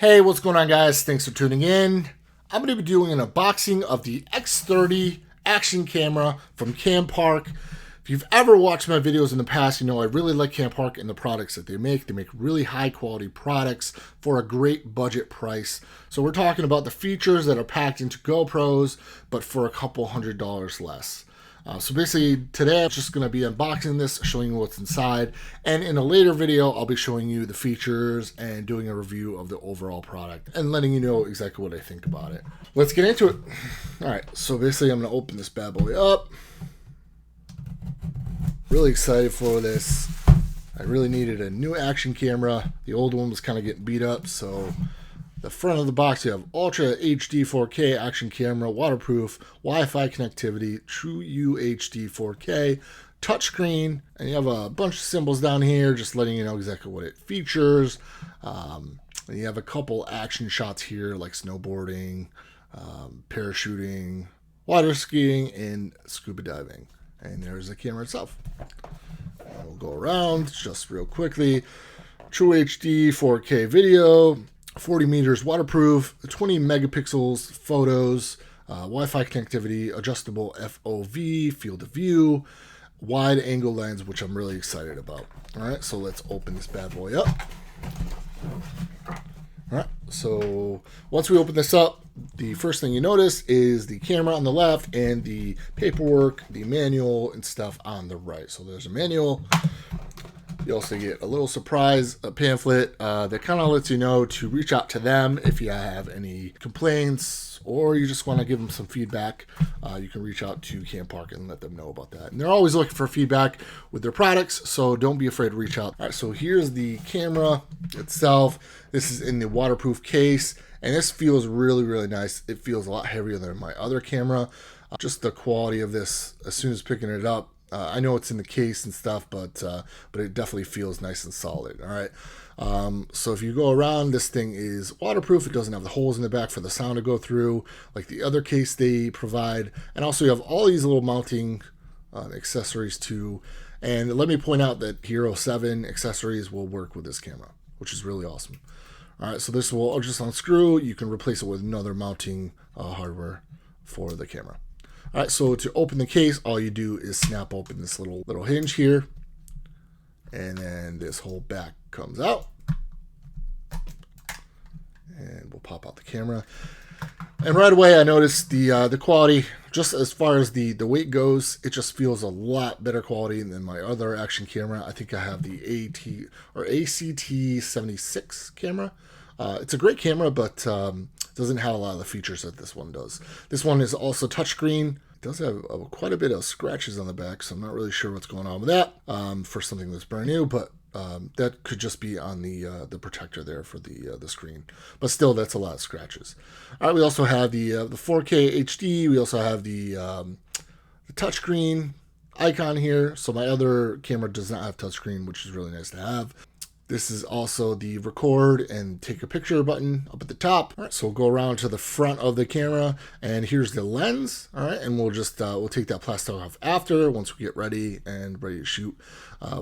Hey, what's going on, guys? Thanks for tuning in. I'm going to be doing an unboxing of the X30 action camera from Campark. If you've ever watched my videos in the past, you know I really like Campark and the products that they make. They make really high quality products for a great budget price. So we're talking about the features that are packed into GoPros, but for a couple $100 less. So basically today I'm just going to be unboxing this, showing you what's inside, and in a later video I'll be showing you the features and doing a review of the overall product and letting you know exactly what I think about it. Let's get into it. Alright, so basically I'm going to open this bad boy up. Really excited for this. I really needed a new action camera. The old one was kind of getting beat up, so the front of the box, you have Ultra HD 4K action camera, waterproof, Wi-Fi connectivity, true UHD 4K, touchscreen, and you have a bunch of symbols down here just letting you know exactly what it features. And you have a couple action shots here like snowboarding, parachuting, water skiing, and scuba diving. And there's the camera itself. And we'll go around just real quickly. True HD 4K video. 40 meters waterproof, 20 megapixels photos, Wi-Fi connectivity, adjustable FOV, field of view, wide angle lens, which I'm really excited about. All right, so let's open this bad boy up. All right, so once we open this up, the first thing you notice is the camera on the left and the paperwork, the manual and stuff on the right. So there's a manual. You also get a little surprise pamphlet that kind of lets you know to reach out to them if you have any complaints or you just want to give them some feedback. You can reach out to Campark and let them know about that. And they're always looking for feedback with their products, so don't be afraid to reach out. All right, so here's the camera itself. This is in the waterproof case, and this feels really, really nice. It feels a lot heavier than my other camera. Just the quality of this, as soon as picking it up, I know it's in the case and stuff, but it definitely feels nice and solid. All right. So if you go around, this thing is waterproof. It doesn't have the holes in the back for the sound to go through like the other case they provide. And also you have all these little mounting accessories too. And let me point out that Hero 7 accessories will work with this camera, which is really awesome. All right. So this will just unscrew. You can replace it with another mounting hardware for the camera. All right, so to open the case, all you do is snap open this little hinge here, and then this whole back comes out, and we'll pop out the camera. And right away, I noticed the quality, just as far as the weight goes, it just feels a lot better quality than my other action camera. I think I have the ACT76 camera. It's a great camera, but doesn't have a lot of the features that this one does. This one is also touchscreen. It does have quite a bit of scratches on the back, so I'm not really sure what's going on with that for something that's brand new, but that could just be on the protector there for the screen. But still, that's a lot of scratches. All right, we also have the 4K HD. We also have the touchscreen icon here. So my other camera does not have touchscreen, which is really nice to have. This is also the record and take a picture button up at the top. All right, so we'll go around to the front of the camera, and here's the lens. All right, and we'll just we'll take that plastic off after once we get ready to shoot.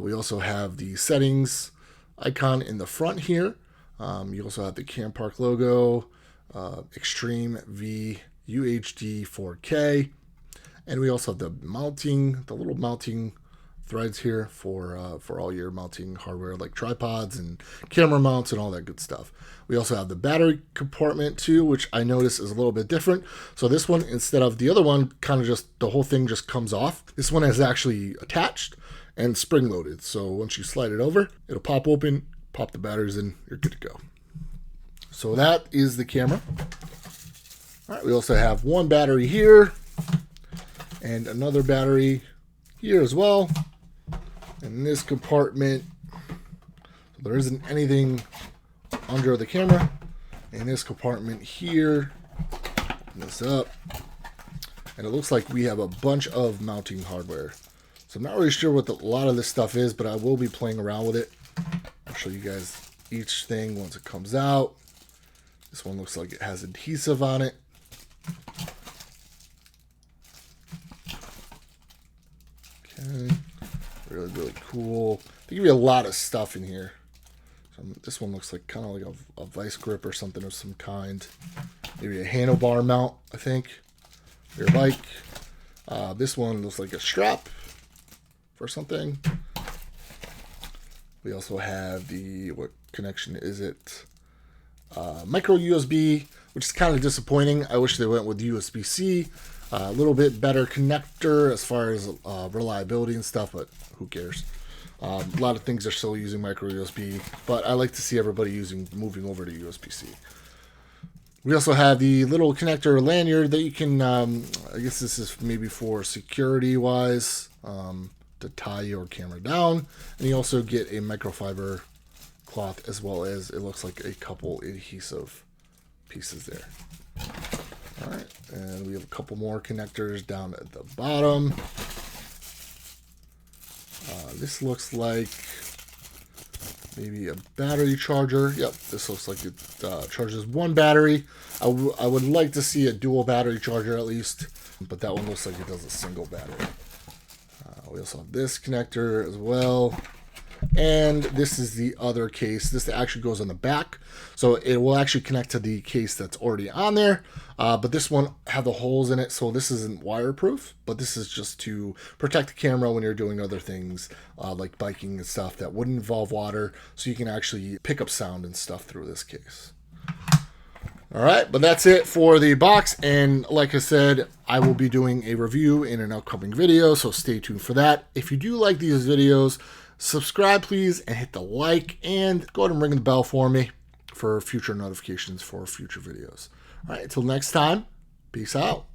We also have the settings icon in the front here. You also have the Campark logo, Extreme V UHD 4K, and we also have the little mounting threads here for all your mounting hardware like tripods and camera mounts and all that good stuff. We also have the battery compartment too, which I notice is a little bit different. So this one, instead of the other one, kind of just the whole thing just comes off. This one is actually attached and spring loaded. So once you slide it over, it'll pop open, pop the batteries in, you're good to go. So that is the camera. All right, we also have one battery here and another battery here as well. In this compartment, so there isn't anything under the camera. In this compartment here, open this up, and it looks like we have a bunch of mounting hardware. So I'm not really sure what a lot of this stuff is, but I will be playing around with it. I'll show you guys each thing once it comes out. This one looks like it has adhesive on it. Okay. Really, really cool. They give you a lot of stuff in here. So This one looks like kind of like a vice grip or something of some kind. Maybe a handlebar mount, I think, for your bike. This one looks like a strap for something. We also have the, what connection is it? Micro USB, which is kind of disappointing. I wish they went with USB-C. A little bit better connector as far as reliability and stuff, but who cares? A lot of things are still using micro USB, but I like to see everybody moving over to USB-C. We also have the little connector lanyard that you can, I guess this is maybe for security wise, to tie your camera down. And you also get a microfiber cloth, as well as it looks like a couple adhesive pieces there. All right, and we have a couple more connectors down at the bottom. This looks like maybe a battery charger. Yep, this looks like it charges one battery. I would like to see a dual battery charger at least, but that one looks like it does a single battery. We also have this connector as well. And this is the other case. This actually goes on the back, so it will actually connect to the case that's already on there. But this one have the holes in it, so this isn't waterproof, but this is just to protect the camera when you're doing other things like biking and stuff that wouldn't involve water, so you can actually pick up sound and stuff through this case. All right, but that's it for the box. And like I said, I will be doing a review in an upcoming video, so stay tuned for that. If you do like these videos, subscribe please, and hit the like, and go ahead and ring the bell for me for future notifications for future videos. All right, until next time, peace out.